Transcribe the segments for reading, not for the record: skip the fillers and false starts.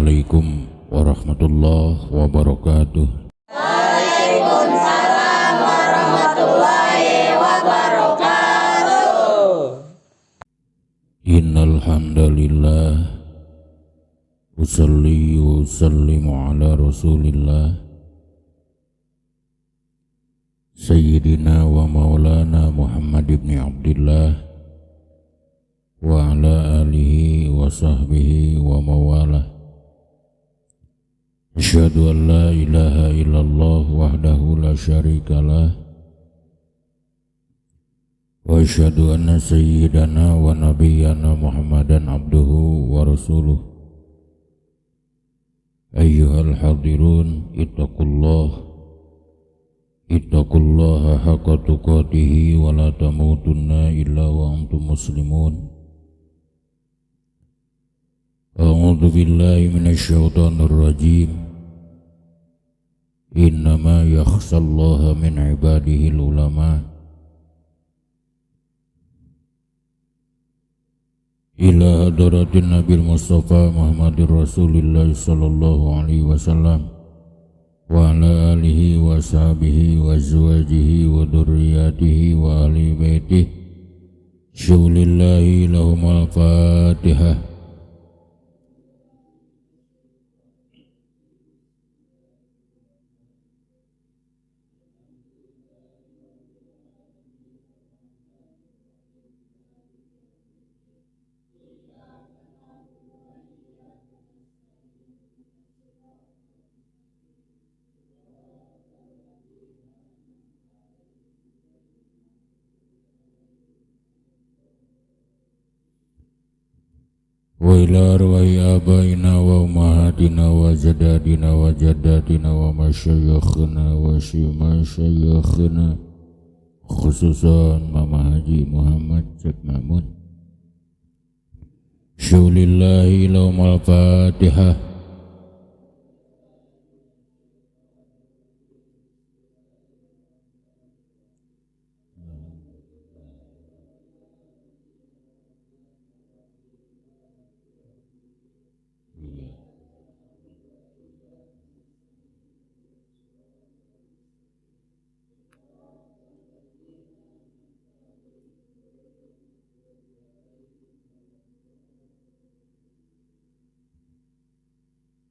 Assalamualaikum warahmatullahi wabarakatuh. Waalaikumsalam warahmatullahi wabarakatuh. Innal hamdalillah usalli wa usallimu ala Rasulillah Sayyidina wa maulana Muhammad ibn Abdillah wa ala alihi wa sahbihi wa mawalah. Asyhadu an la ilaha illallah wahdahu la syarikalah wa asyhadu anna sayyidana wa nabiyyana Muhammadan abduhu wa rasuluh. Ayyuhal hadirun ittaqullaha haqqa tuqatih wa la tamutunna illa wa antum muslimun. A'udzu billahi minasy syaithanir rajim. Innama yakhshallaha min ibadihil ulama. Ila hadratin Nabil Mustafa Muhammadir Rasulillah sallallahu alaihi wasallam wa ala alihi wa sahbihi wa azwajihi wa dzurriyyatihi wa ahli baitihi. Syaulillahi lahumul Fatihah. Wa ila arwahi abaina wa ummahatina wa jadadina wa jaddatina wa masyayikhina wa masyayikhina, khususan Mama Haji Muhammad Cek Mamun. Syaulillahi lahumul Fatihah.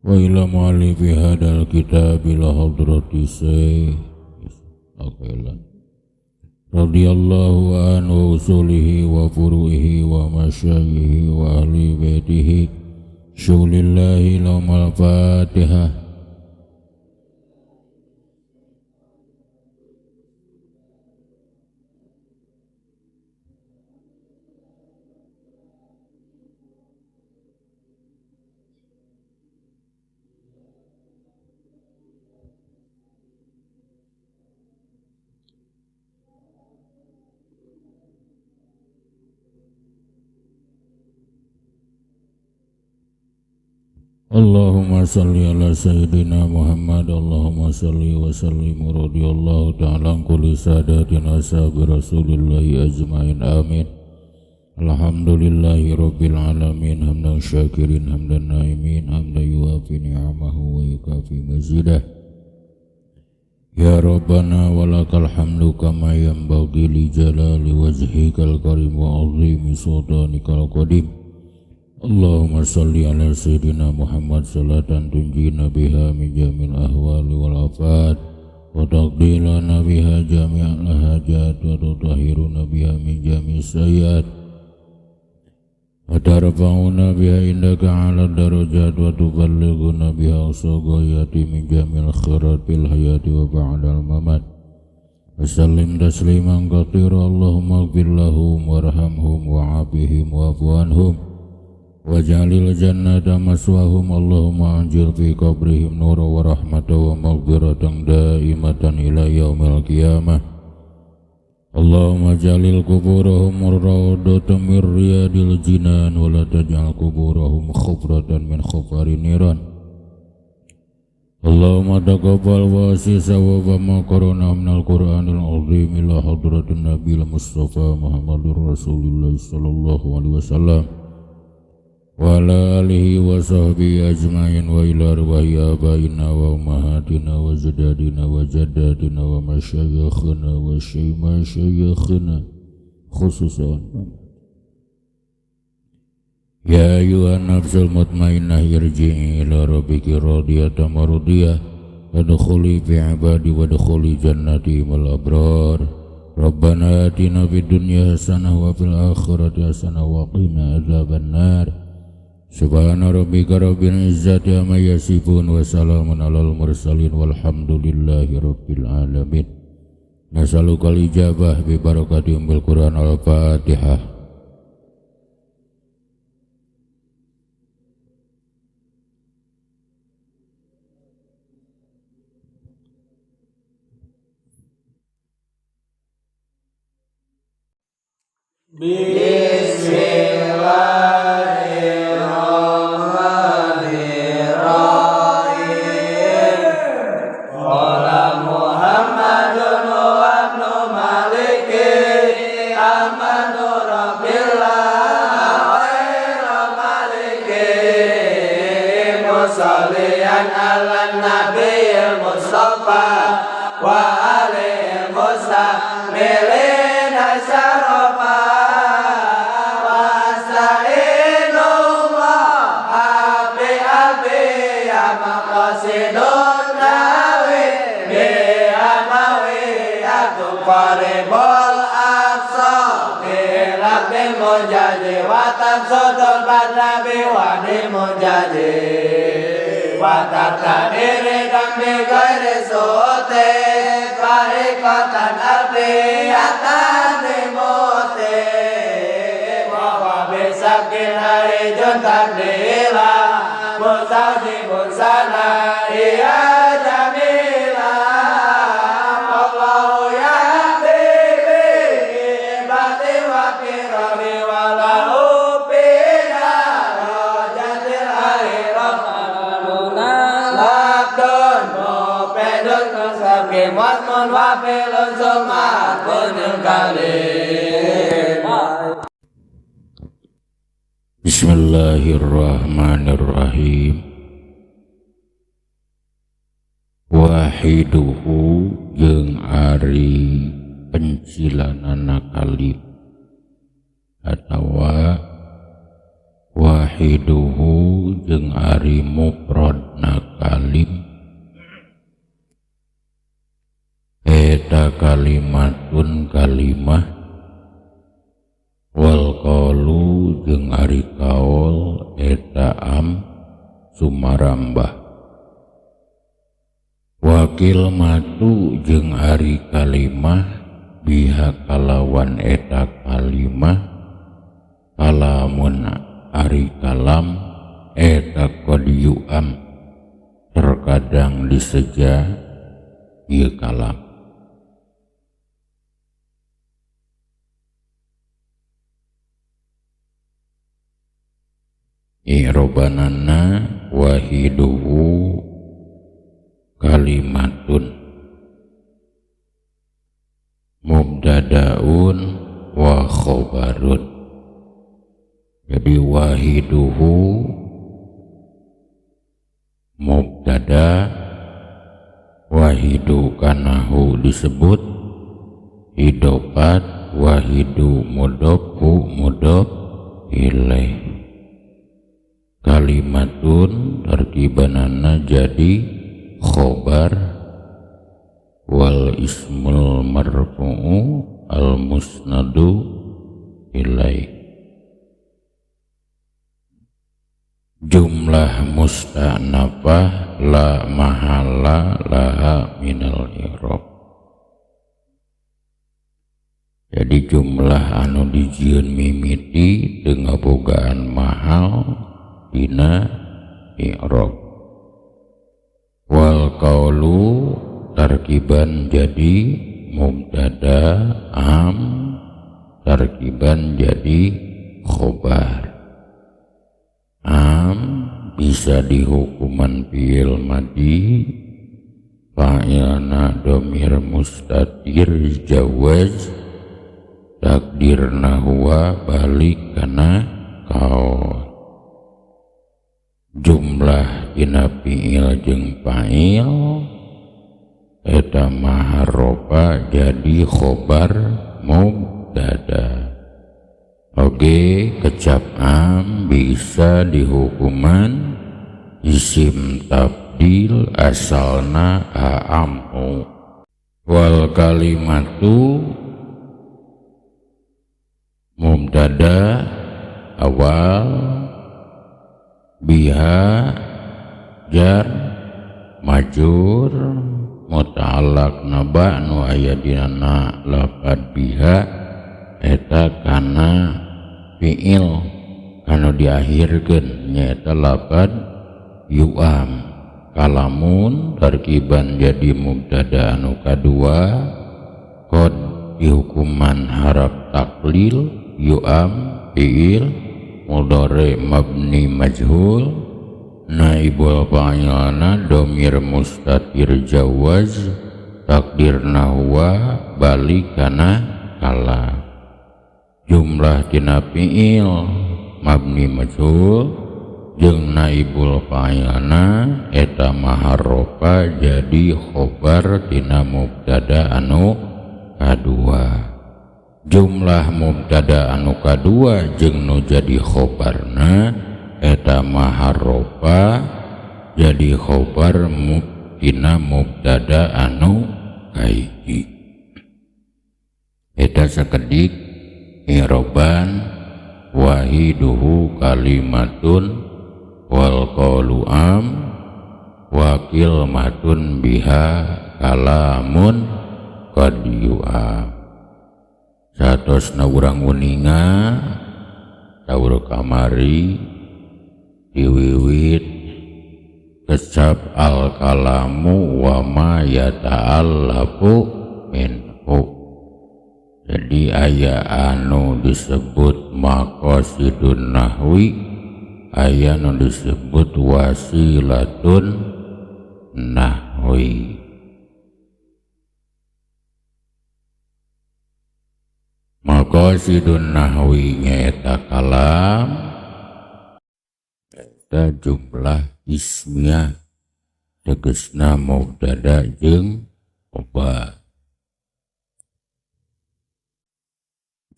Wa ila mu'allifi hadal kitab ila hadrati Syekh radhiyallahu anhu usulihi wa furu'ihi wa masyayikhi wa ahli baitihi. Syaulillahi lahumul Fatihah. Allahumma salli ala Sayyidina Muhammad. Allahumma salli wa sallim radhiyallahu ta'ala an kulli sadatina ashabi Rasulillahi ajmain. Amin. Alhamdulillahi rabbil alamin. Hamdan syakirin hamdan naimin, hamdan yuwafi ni'amahu wa yukafi mazidah. Ya Rabbana walakal hamdu kama yanbaghi li jalali wajhikal karim wa azimi sultanikal qadim. Allahumma salli ala Sayyidina Muhammad salatan tunjina biha min jamil ahwali wal afat wa taqdilana biha jami'al hajat wa tutahhiruna biha min jami'is sayyiat wa tarfa'una biha indaka ala darajat wa tuballighuna biha usagayati min jamil khairat fil hayati wa ba'dal mamat. Wa sallim tasliman katsira. Allahumma ighfir lahum warhamhum wa'afihim wa'fu anhum waj'alil jannata maswahum. Allahumma anjil fi qabrihim nura wa rahmata wa maghfiratan daimatan ila yaumil qiyamah. Allahumma jalil kuburahum rawdatan min riyadil jinan wa la taj'al kuburahum khufratan min khufari niran. Allahumma taqabbal wa sisa wa ma qarana minal Qur'anil azim ila hadratin Nabil Mustafa Muhammadur Rasulullah sallallahu alaihi wasallam. wa ala alihi wa sahbihi ajma'in wa ila arwahi abaina wa ummahatina wa ajdadina wa jaddatina wa masyayikhina wa masyayikhina khususan ya ayuhan nafsul mutmainnah irji'i ila rabbiki radiyatan mardiyah wadkhuli fi ibadi wadkhuli jannati wal abrar rabbana atina fid dunya hasanah wa fil akhirati hasanah wa qina adzabannar subhana rabbika rabbil izzati amma yasifun wa salamun alal mursalin walhamdulillahi rabbil alamin nasalukal ijabah bi barakati ummil quran al-fatihah. Bismillahirrahmanirrahim. Qala Muhammadun wa ibnu Maliki amanu rabbillah khairu maliki musallian ala nabiyil mustafa wa alihi mustamilin asyarafa qaribul aqsa bilabdil munjadi watan sudul badnabi wadi munjadi watan tadiri dambi gairi suti parikatan arliyatan dimuti wawa bisakin hari juntan dila mustajibun sana iya jamila Wasmun wafilun sumat kunil kalim. Bismillahirrahmanirrahim. Wahiduhu jeung ari pencilanana kalim atawa wahiduhu jeung ari mufradna kalim eta kalimatun kalimah wal qaulu jeung ari kaul eta am sumarambah wakil matu jeung ari kalimah biha kalawan eta kalimah kalamun ari kalam eta qadiyuam terkadang diseja ieu kalam i'robanana wahiduhu kalimatun mubtadaun wa khobarun. Jadi wahiduhu mubtada, wahidu kanahu disebut idofat, wahidu mudofhu mudof ilaih. Kalimatun tarkibanana jadi khobar wal ismul marfu'u al musnadu ilaih. Jumlah musta'nafah la mahala laha minal i'rab. Jadi jumlah anu dijieun mimiti teu ngabogaan mahal dina i'rab. Wal qaulu tarkiban jadi mubtada am, tarkiban jadi khobar. Am bisa dihukuman fi'il madi, fa'ilna dhamir mustatir jawaz, takdirna huwa balik kana kaul. jumlah tina fiil jeung fa'il eta maharopa jadi khobar mubtada. Oge kecap am bisa dihukuman isim tabdil asalna a'amu. Wal kalimatu mubtada awal biha jar majur muta'allaq naba nu aya dina lafad biha eta kana fiil kanu diakhirkeun nyaeta lafad yu'am. Kalamun tarkiban jadi mubtada anu kadua qad dihukuman haraf taklil yu'am fiil mudhari mabni majhul naibul fa'ilana domir mustatir jawaz takdirna huwa balik kana kala. Jumlah tina fiil mabni majhul jeung naibul fa'ilana eta maharofa jadi khobar tina mubtada anu kadua. Jumlah mubtada anu kadua jeung nu jadi khobarna eta maharofa jadi khobar tina mubtada anu kahiji. Eta sakedik i'roban wahiduhu kalimatun wal qaulu am wa kilmatun biha kalamun qad yu'am. Satosna urang uninga taur kamari diwiwit kecap al kalamu wa ma yata'allafu minhu. Jadi aya anu disebut maqasidun nahwi, aya nu disebut wasilatun nahwi. Maqasidun nahwi nyaeta kalam eta jumlah ismiyah tegasna mubtada jeung khobar.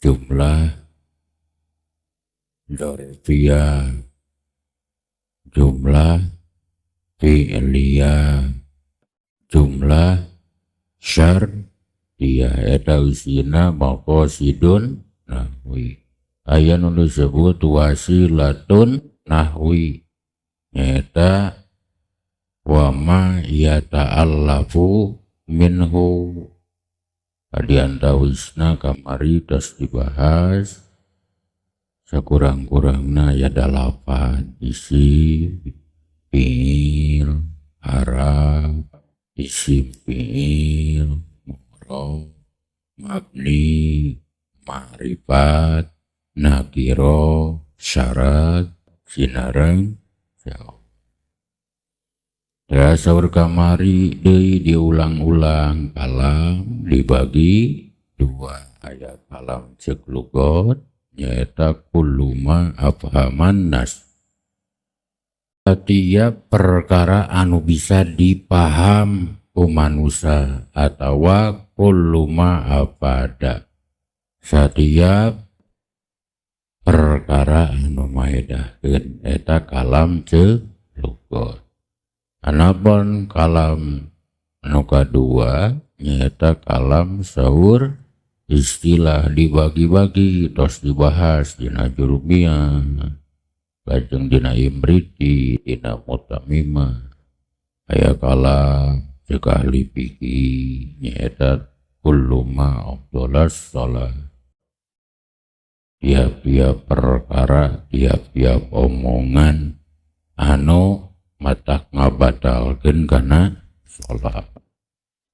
Jumlah dzarfiyah, jumlah fi'liyah, jumlah syartiyah eta usina maqasidun nahwi. Aya nu disebut wasilatun nahwi nyaeta wa ma yata'allafu minhu. Adiantawisna kamari tos dibahas sakurang-kurangna ya dalapan isim fiil haraf isim fiil mu'rab mabni ma'rifat nakiro syarat sinareng jawab. Saur kamari deui diulang-ulang kalam dibagi dua. Aya kalam ceuk lugot nyaeta kullu ma afhaman nas. Setiap perkara anu bisa dipaham ku manusia atawa kullu ma afada. Setiap perkara anu maedahkeun eta kalam ceuk lugot. Anapun kalam anu kadua nyaeta kalam saur istilah dibagi-bagi tos dibahas dina jurumiyah lajeng dina imriti dina mutamimah. Aya kalam ceuk ahli fikih nyaeta kullu ma afdalas shalah. Tiap-tiap perkara tiap-tiap omongan anu matak ngabatalkeun kana salat.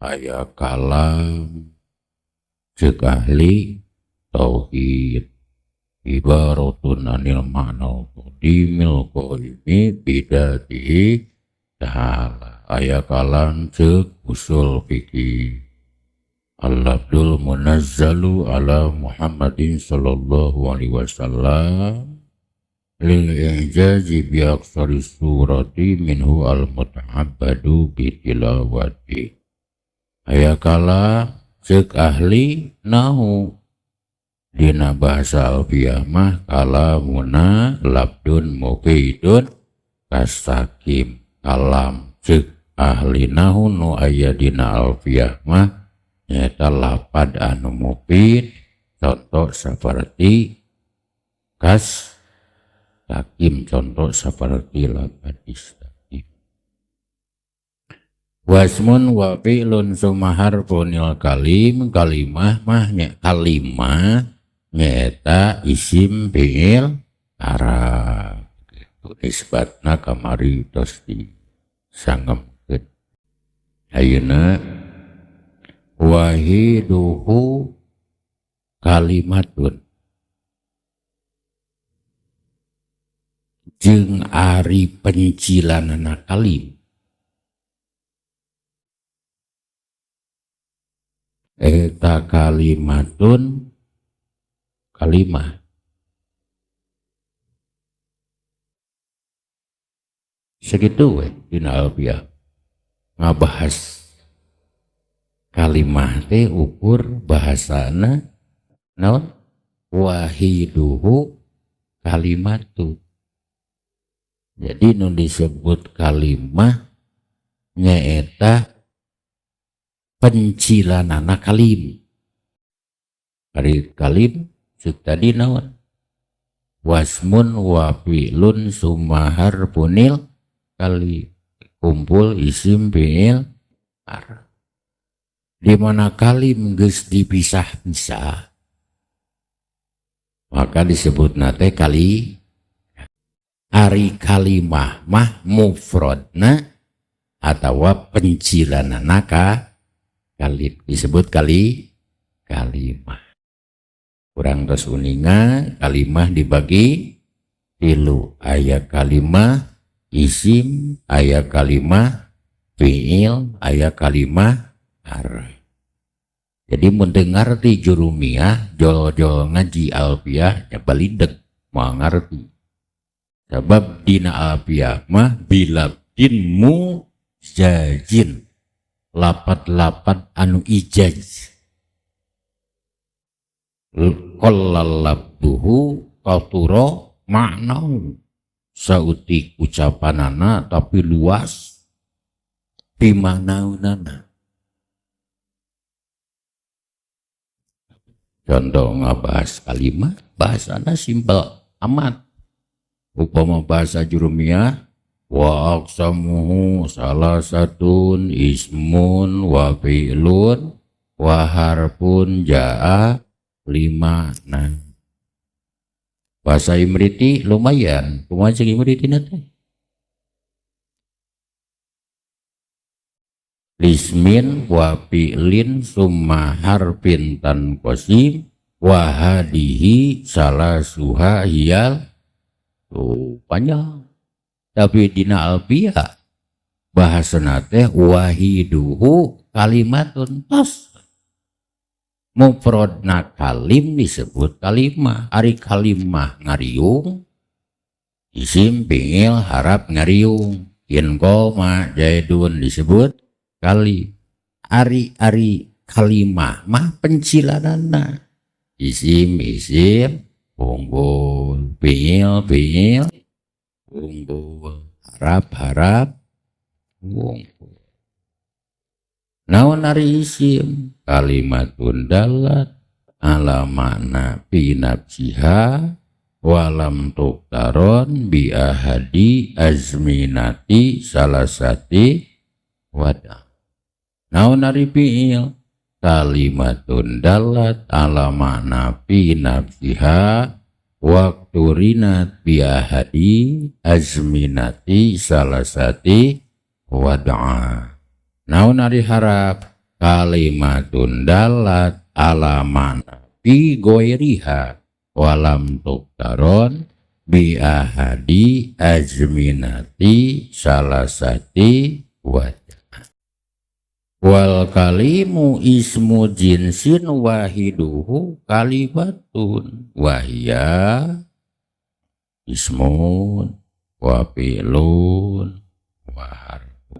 Aya kalam ceuk ahli tauhid ibaratun anil ma'na qadimil qaimi bidatihi ta'ala. Aya kalam ceuk usul fikih al-lafdul munazzalu ala Muhammadin sallallahu alaihi wasallam lil i'jazi bi aksari surati minhu al muta'abbadu bi tilawati. Ayakala cek ahli nahu dina bahasa alfiyah mah kalamuna labdun mufidun kasakim. Kalam cek ahli nahu nu aya dina alfiyah mah nyata lapad anu mufid, contoh seperti kas takim, contoh seperti lapad istakim. Wasmun wa fi'lun sumahar punil kalim, kalimah mah kalimah nyata isim fi'il arab. Itu nisbatna kamari tos disangemkeun. Ayeuna wahiduhu kalimatun jeung ari pencilanana kalim. Eta kalimatun kalimah. Segitu we dina alfiyah ngabahas kalimah teh ukur bahasana naon wahiduhu kalimatu. Jadi nu disebut kalimah nyaeta pencilanana kalim. Ari kalim cek tadi naon wasmun wa fi'lun sumahar punil kali kumpul isim fi'il arab. Di mana kalim geus dipisah-pisah maka disebut nate kali. Ari kalimah mah mufradna atawa pencilanana kalim disebut kalimah. Kurang tos uninga kalimah dibagi tilu, aya kalimah isim, aya kalimah fi'il, aya kalimah arab. Jadi mendengar di jurumiyah jol-jol ngaji alfiyah ya balidek mau ngerti. Sebab dina alfiyah mah bilabdin mujajin lapat-lapat anu ijaz. Qallalabduhu qaturo maknau sautik ucapanana tapi luas pimaknaunana. Contoh ngabahas kalimat bahasana simpel amat. Upama bahasa jurumiyah wa aqsamuhu salah satun ismun wa fi'lun wa harfun ja'a lima. Nah bahasa Imriti lumayan kumaha Imriti nate lismin wa fi'lin summa harfin tan qasim wa hadihi salah suha hiyal. Tuh panjang. Tapi dina alfiyah bahasana teh wahiduhu kalimatun tas. Mufradna kalim disebut kalimah. Ari kalimah ngariung isim fi'il harap ngariung. In qoma jaidun disebut kalim. Ari kalimah mah pencilanana isim unggul, fi'il, unggul, harap, unggul. Naon ari isim kalimatun dalat ala makna fi nafsiha walam tuktaron bi ahadi azminati salasati wada. Naon ari fi'il kalimatun dalat ala makna fi nafsiha waktu rinat biahadi azminati salasati wada'a. Naun ari harap kalimatun dalat ala makna fi goiriha walam tuktaron biahadi azminati salasati wada'a. Wal kalimu ismu jinsin wahiduhu kalimatun wahya ismun wa fi'lun wa harfu.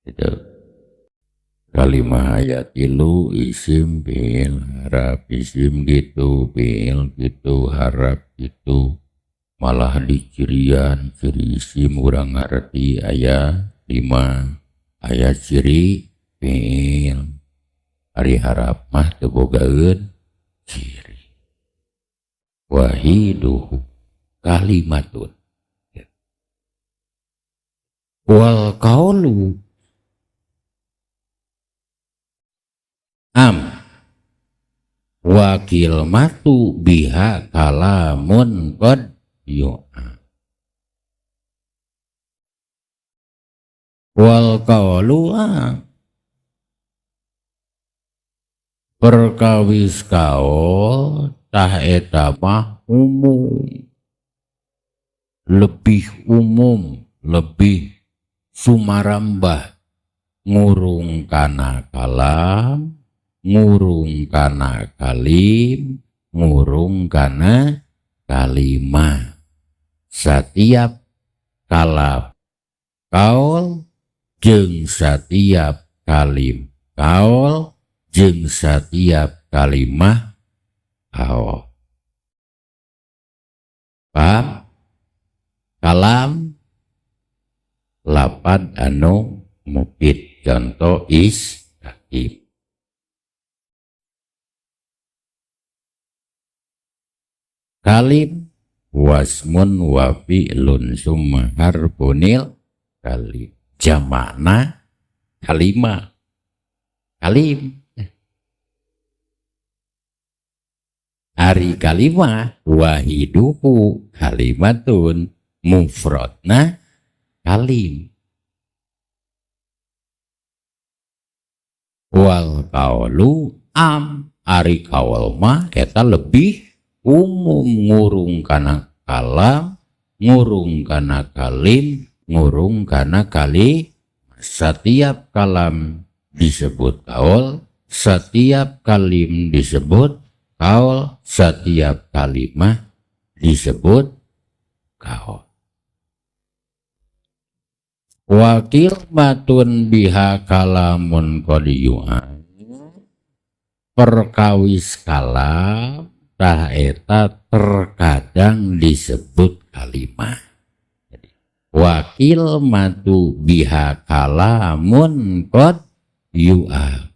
Itu kalimah ayat ilu isim fi'il harap isim gitu fi'il gitu harap gitu malah dicirian ciri isim urang ngarti aya 5 aya ciri fi'il ari harap mah teu bogaeun ciri wahiduhu kalimatun wal qaulu wakil matu biha kalamun qad yu'a wal qaulu perkawis kaul tah eta mah umum lebih sumarambah ngurung kana kalam ngurung kana kalim ngurung kana kalimah setiap kalam kaul jeung setiap kalim kaul jeung setiap kalimah kaul paham kalam lapad anu mufid contoh istaqim kalim wasmun wa fi'lun summa harfunil kalim jamakna kalimah kalim ari kalimah wahiduhu kalimatun mufradna kalim wal qaulu ari kaul mah eta lebih umum ngurung kana kalam ngurung kana kalim ngurung kana kali setiap kalam disebut kaul setiap kalim disebut kaul setiap kalimah disebut kaul wakil matun biha kalamun qadiyu'an perkawis kalam tah eta terkadang disebut kalimah wakil matu biha kalamun qad yu'a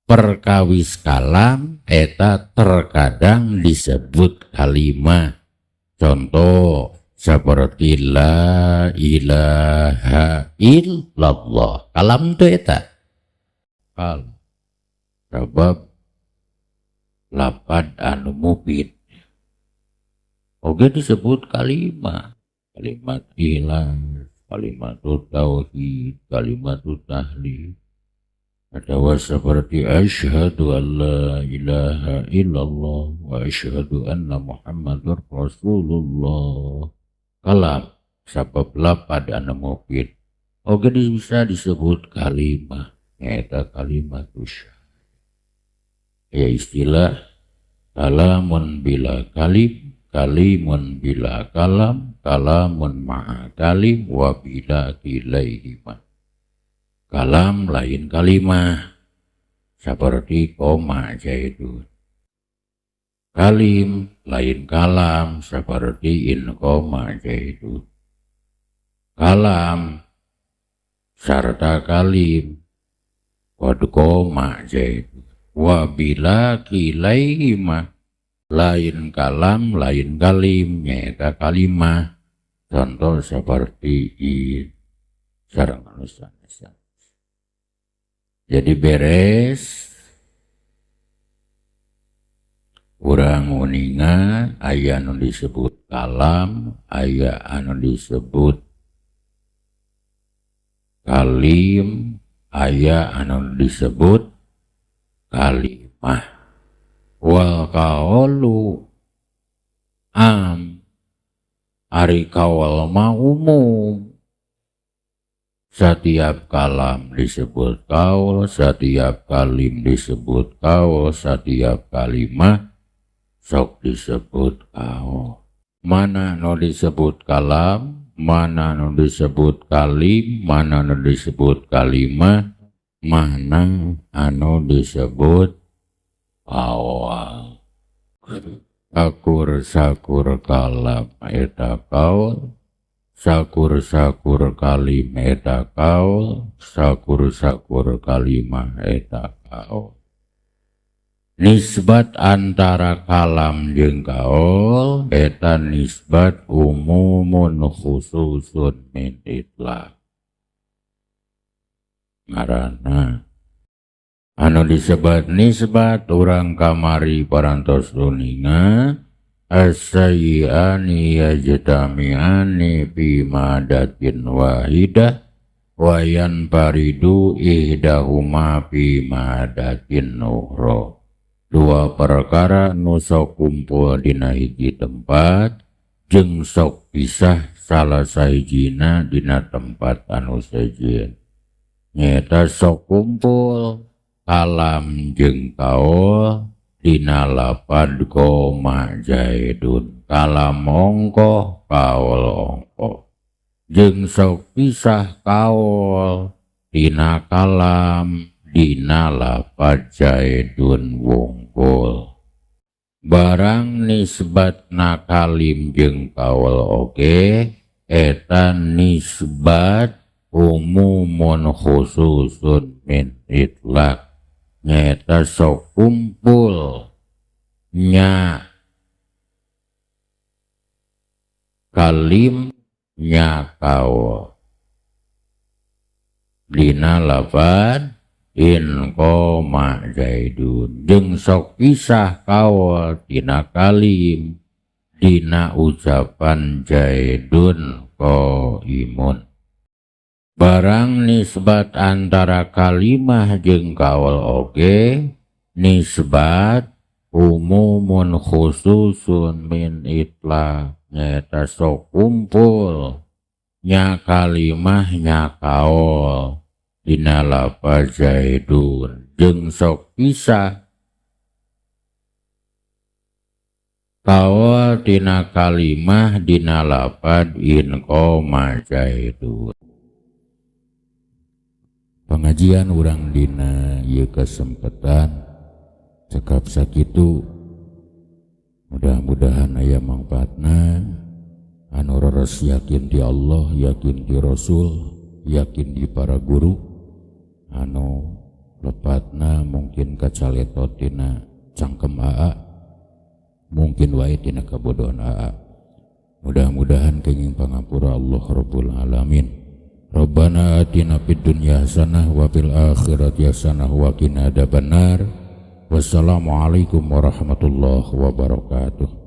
perkawis kalam eta terkadang disebut kalimah contoh seperti la ilaha illallah kalam tu eta kalam sebab lapad anu mufid oge disebut kalimah kalimat ikhlas kalimat tauhid kalimat tahlil atau seperti asyhadu an la ilaha illallah wa asyhadu anna muhammadur rasulullah kalam sabab lapad anu mufid oge bisa disebut kalimah eta kalimat syahadat ya istilah kalamun bila kalim kalimun bila kalam kalamun ma'a kalim wa bila kilaihima kalam lain kalimah seperti koma zaidun kalim lain kalam seperti in koma zaidun kalam serta kalim qad koma zaidun wa bila kilaihima lain kalam lain kalim nyata kalimah contoh seperti sareng anusan jadi beres urang uninga aya anu disebut kalam aya anu disebut kalim aya anu disebut kalimah wal qaulu ari kaul mah umum setiap kalam disebut kaul setiap kalim disebut kaul setiap kalimah sok disebut kaul. Mana nu disebut kalam, mana nu disebut kalim, mana nu disebut kalimah, mana anu disebut kaul. Sakur kalam eta kaul, sakur kalim eta kaul, sakur kalimah eta kaul. Nisbat antara kalam jeung kaul eta nisbat umumun khususun min itlaq. Ngaranna anu disebut nisbat urang kamari parantos duninga as-sayyi'ani yajtami'ani fi madatin wahidah wa yanfaridu ihdahuma fi madatin ukhra. Dua perkara nu sok kumpul dina hiji tempat jeung sok pisah salah sahijina dina tempat anu sejieun. Nyata sok kumpul kalam jeung kaul dina lapad koma jaidun. Kalam ongkoh, kaul ongkoh. Jeung sok pisah kaul dina kalam dina lapad jaidun wungkul. Barang nisbatna kalim jeung kaul oge eta nisbat umumun khususun min itlaq. Nyata sok kumpul nya kalim nya kaul dina lapad in koma jaidun jeung sok pisah kaul dina kalim dina ucapan jaidun qaimun. Barang nisbat antara kalimah jeung kaul oge nisbat umumun khususun min itlaq. Nyata sok kumpul nya kalimah nya kaul dina lapad jaidun jeung sok pisah kaul dina kalimah dina lapad in koma jaidun. Pengajian urang dina ieu kesempatan cekap sakitu mudah-mudahan aya mangpaatna anu reres yakin di Allah, yakin di Rasul, yakin di para guru anu lepatna mungkin kacaletot tina cangkem AA, mungkin wae tina kabodohan AA. Mudah-mudahan kenging pangapura Allah Rabbul Alamin. Rabbana atina fid dunya hasanah wa fil akhirati hasanah wa qina adzabannar. Wassalamualaikum warahmatullahi wabarakatuh.